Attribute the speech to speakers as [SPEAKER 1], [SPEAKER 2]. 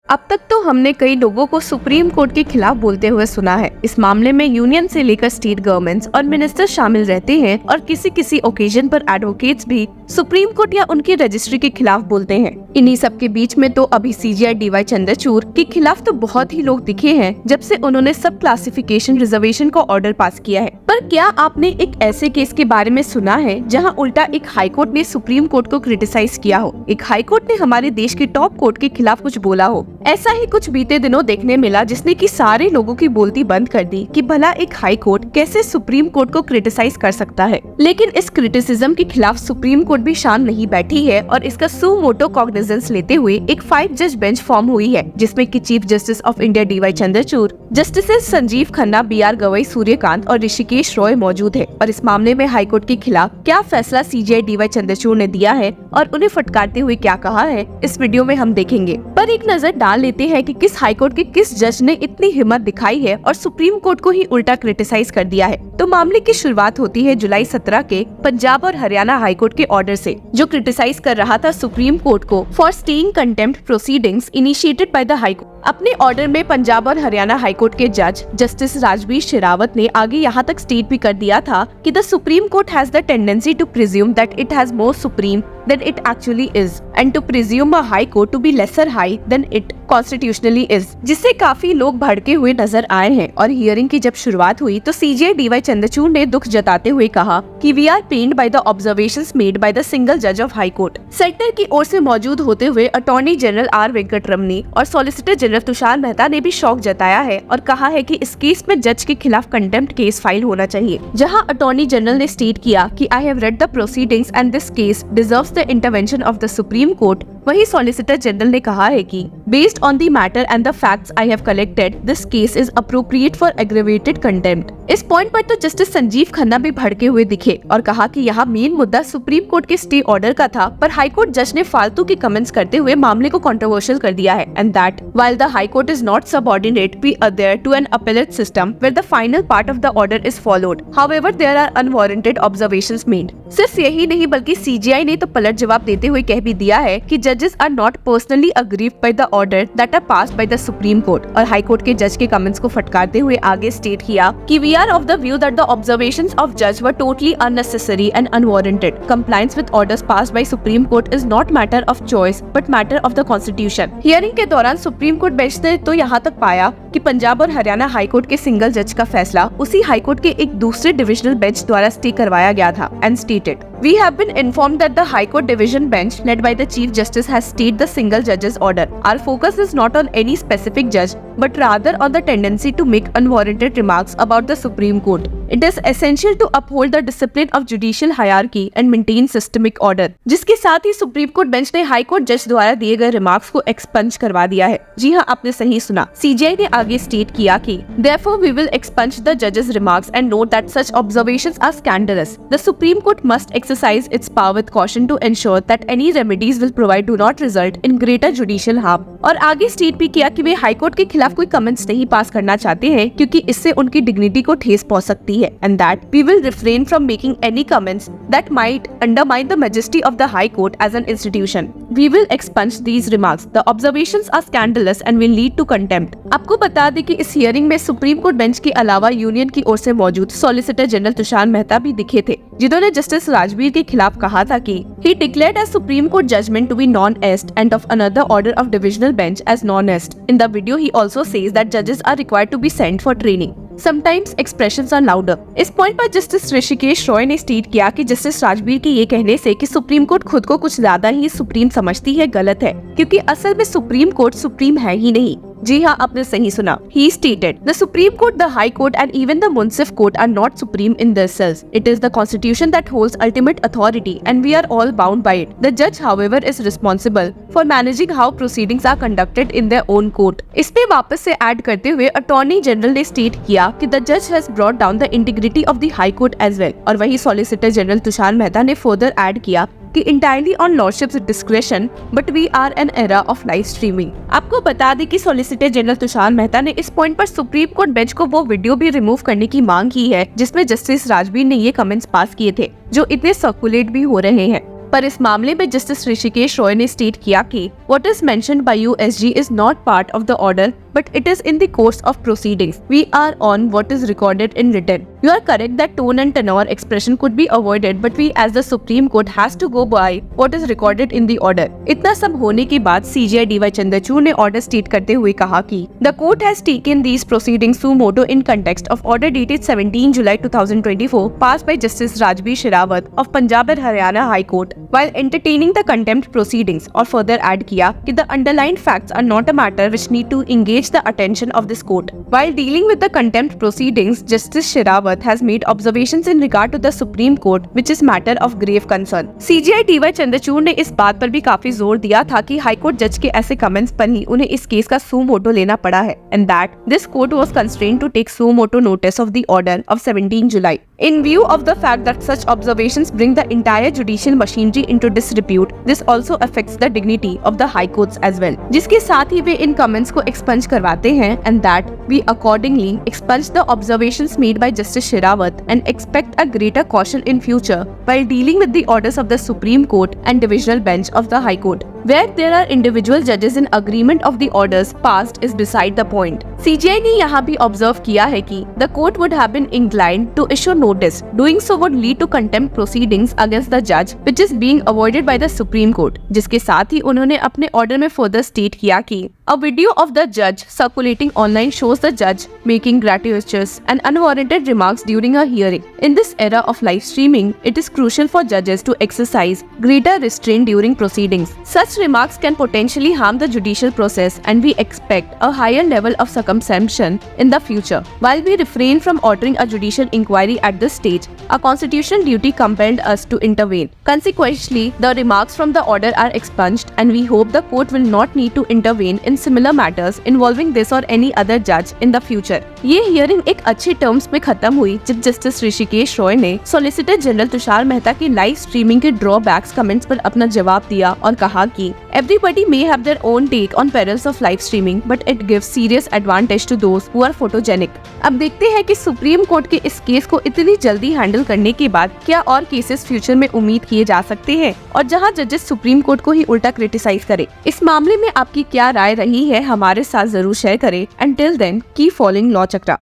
[SPEAKER 1] अब तक तो हमने कई लोगों को सुप्रीम कोर्ट के खिलाफ बोलते हुए सुना है। इस मामले में यूनियन से लेकर स्टेट गवर्नमेंट्स और मिनिस्टर शामिल रहते हैं और किसी किसी ओकेजन पर एडवोकेट्स भी सुप्रीम कोर्ट या उनकी रजिस्ट्री के खिलाफ बोलते हैं। इन्हीं सब के बीच में तो अभी सीजीआई डीवाई चंद्रचूड़ के खिलाफ तो बहुत ही लोग दिखे हैं जब से उन्होंने सब क्लासिफिकेशन रिजर्वेशन का ऑर्डर पास किया है। पर क्या आपने एक ऐसे केस के बारे में सुना है जहां उल्टा एक हाई कोर्ट ने सुप्रीम कोर्ट को क्रिटिसाइज किया हो, एक हाई कोर्ट ने हमारे देश के टॉप कोर्ट के खिलाफ कुछ बोला हो? ऐसा ही कुछ बीते दिनों देखने मिला जिसने कि सारे लोगों की बोलती बंद कर दी कि भला एक हाई कोर्ट कैसे सुप्रीम कोर्ट को क्रिटिसाइज कर सकता है। लेकिन इस क्रिटिसिज्म के खिलाफ सुप्रीम कोर्ट भी शांत नहीं बैठी है और इसका सू मोटो कॉग्निजेंस लेते हुए एक 5 जज बेंच फॉर्म हुई है, जिसमें कि chief justice of India DY Chandrachud, justice Sanjiv Khanna, BR Gavai, Suryakant और ऋषिकेश रॉय मौजूद है। और इस मामले में हाई कोर्ट के खिलाफ क्या फैसला सीजीआई डीवाई चंद्रचूड़ ने दिया है और उन्हें फटकारते हुए क्या कहा है, इस वीडियो में हम देखेंगे। पर एक नजर डाल लेते हैं कि किस हाई कोर्ट के किस जज ने इतनी हिम्मत दिखाई है और सुप्रीम कोर्ट को ही उल्टा क्रिटिसाइज कर दिया है। तो मामले की शुरुआत होती है जुलाई 17 के पंजाब और हरियाणा हाई कोर्ट के ऑर्डर से, जो क्रिटिसाइज कर रहा था सुप्रीम कोर्ट को for staying contempt proceedings initiated by the high court. अपने ऑर्डर में पंजाब और हरियाणा हाई कोर्ट के जज जस्टिस राजवीर शेरावत ने आगे यहाँ तक स्टेट भी कर दिया था कि the supreme court has the tendency to presume that it has more supreme than it actually is and to presume a high court to be lesser high than it constitutionally is, जिससे काफी लोग भड़के हुए नजर आए हैं। और hearing की जब शुरुआत हुई तो सीजीआई डीवाई चंद्रचूड़ ने दुख जताते हुए कहा कि we are pained by the observations made by the single जज ऑफ हाई कोर्ट। सेक्टर की ओर से मौजूद होते हुए अटॉर्नी जनरल आर वेंकटरमनी और सॉलिसिटर जनरल तुषार मेहता ने भी शौक जताया है और कहा है कि इस केस में जज के खिलाफ कंटेम्प्ट केस फाइल होना चाहिए। जहां अटॉर्नी जनरल ने स्टेट किया कि I have read the proceedings and this case deserves the intervention of the supreme court, वही सॉलिसिटर जनरल ने कहा है कि based on the matter and the facts I have collected this case is appropriate for aggravated contempt. इस point पर तो justice Sanjiv Khanna भी भड़के हुए दिखे और कहा कि यहाँ मेन मुद्दा सुप्रीम कोर्ट के स्टे ऑर्डर का था, पर हाई कोर्ट जज ने फालतू के कमेंट्स करते हुए मामले को कंट्रोवर्शियल कर दिया है and that while the high court is not subordinate we adhere to an appellate system where the final part of the order is followed, however there are unwarranted observations made. सिर्फ यही नहीं बल्कि CGI ने तो पलट जवाब देते हुए कह भी दिया है कि जजेस are not personally aggrieved by the order that are passed by the supreme court. और हाई कोर्ट के जज के कमेंट्स को फटकारते हुए आगे स्टेट किया कि we are of the view that the observations of जज were totally unnecessary and unwarranted. Compliance with orders passed by supreme court is not matter of choice but matter of the constitution. Hearing के दौरान supreme court bench ने तो यहाँ तक पाया कि पंजाब और हरियाणा हाई कोर्ट के सिंगल जज का फैसला उसी हाई कोर्ट के एक दूसरे डिविजनल बेंच द्वारा स्टे करवाया गया था and stated We have been informed that the High Court Division Bench led by the Chief Justice has stayed the single judge's order. Our focus is not on any specific judge but rather on the tendency to make unwarranted remarks about the Supreme Court. It is essential to uphold the discipline of judicial hierarchy and maintain systemic order. जिसके साथ ही supreme court bench ने high court जज द्वारा दिए गए remarks को expunge करवा दिया है। जी हाँ, आपने सही सुना। सीजीआई ने आगे स्टेट किया कि Therefore we will expunge the judge's remarks and note that such observations are scandalous. The Supreme Court must exercise its power with caution to ensure that any remedies will provide do not result in greater judicial harm. और आगे state भी किया कि वे high court के खिलाफ कोई comments नहीं पास करना चाहते हैं क्योंकि इससे उनकी डिग्निटी को ठेस पहुंच सकती है and that we will refrain from making any comments that might undermine the majesty of the High Court as an institution. We will expunge these remarks. The observations are scandalous and will lead to contempt. आपको बता दें कि इस hearing में supreme court bench के अलावा union की ओर से मौजूद सॉलिसिटर जनरल तुषार मेहता भी दिखे थे, जिन्होंने जस्टिस राजवीर के खिलाफ कहा था कि he declared a Supreme Court judgment to be non-est and of another order of divisional bench as non-est. In the video, he also says that judges are required to be sent for training. Sometimes expressions are louder. इस point पर justice Rishikesh Roy ने state किया कि justice Rajveer के ये कहने से कि सुप्रीम कोर्ट खुद को कुछ ज्यादा ही सुप्रीम समझती है गलत है, क्योंकि असल में सुप्रीम कोर्ट सुप्रीम है ही नहीं। जी हाँ, आपने सही सुना। He stated, the Supreme Court, the High Court, and even the Munsif Court are not supreme in themselves. It is the Constitution that holds ultimate authority, and we are all bound by it. The judge, however, is responsible for managing how proceedings are conducted in their own court. इस पे वापस से add करते हुए attorney general ने state किया कि the judge has brought down the integrity of the High Court as well. और वही सॉलिसिटर जनरल तुषार मेहता ने फर्दर ऐड किया कि entirely on lordship's discretion, but we are an era of live streaming. आपको बता दें कि सॉलिसिटर जनरल तुषार मेहता ने इस पॉइंट पर सुप्रीम कोर्ट बेंच को वो वीडियो भी रिमूव करने की मांग की है जिसमें जस्टिस राजवीर ने ये कमेंट्स पास किए थे जो इतने सर्कुलेट भी हो रहे हैं। पर इस मामले में जस्टिस ऋषिकेश रॉय ने स्टेट किया कि what is mentioned by USG is not part of the order but it is in the course of proceedings. We are on what is recorded in written. You are correct that tone and tenor expression could be avoided, but we as the Supreme Court has to go by what is recorded in the order. इतना सब होने के बाद CJI DY Chandrachud ने order state करते हुए कहा कि The court has taken these proceedings suo motu in context of order dated 17 July 2024 passed by Justice Rajbir Sherawat of Punjab and Haryana High Court while entertaining the contempt proceedings. और further add किया कि the underlying facts are not a matter which need to engage the attention of this court. While dealing with the contempt proceedings, Justice Sherawat has made observations in regard to the Supreme Court, which is matter of grave concern. CJI DY Chandrachud ने इस बात पर भी काफी जोर दिया था कि हाई कोर्ट जज के ऐसे कमेंट्स पर ही उन्हें इस केस का suo motu लेना पड़ा है, and that this court was constrained to take suo motu notice of the order of 17 July. In view of the fact that such observations bring the entire judicial machinery into disrepute, this also affects the dignity of the high courts as well. जिसके साथ ही वे इन comments को expunge करवाते हैं, and that we accordingly expunge the observations made by Justice Sherawat and expect a greater caution in future while dealing with the orders of the Supreme Court and Divisional Bench of the High Court. Where there are individual judges in agreement of the orders passed is beside the point. CJI ने यहाँ भी observe किया है कि the court would have been inclined to issue notice. Doing so would lead to contempt proceedings against the judge, which is being avoided by the Supreme Court. जिसके साथ ही उन्होंने अपने order में further state किया कि a video of the judge circulating online shows the judge making gratuitous and unwarranted remarks during a hearing. In this era of live streaming, it is crucial for judges to exercise greater restraint during proceedings. Such remarks can potentially harm the judicial process, and we expect a higher level of circumspection in the future. While we refrain from ordering a judicial inquiry at this stage, a constitutional duty compelled us to intervene. Consequently, the remarks from the order are expunged, and we hope the court will not need to intervene in similar matters involving this or any other judge in the future. ये hearing एक अच्छे terms में खत्म हुई जब justice Rishikesh Roy ने solicitor general Tushar Mehta की live streaming के ड्रॉबैक्स कमेंट्स पर अपना जवाब दिया और कहा कि everybody may have their own take on perils of live streaming, but it gives serious advantage to those who are photogenic. अब देखते हैं कि सुप्रीम कोर्ट के इस केस को इतनी जल्दी हैंडल करने के बाद क्या और केसेस फ्यूचर में उम्मीद किए जा सकते हैं और जहां जजेस सुप्रीम कोर्ट को ही उल्टा क्रिटिसाइज करें। इस मामले में आपकी क्या राय रही है हमारे साथ जरूर शेयर करें। Until then, keep following law चक्रा।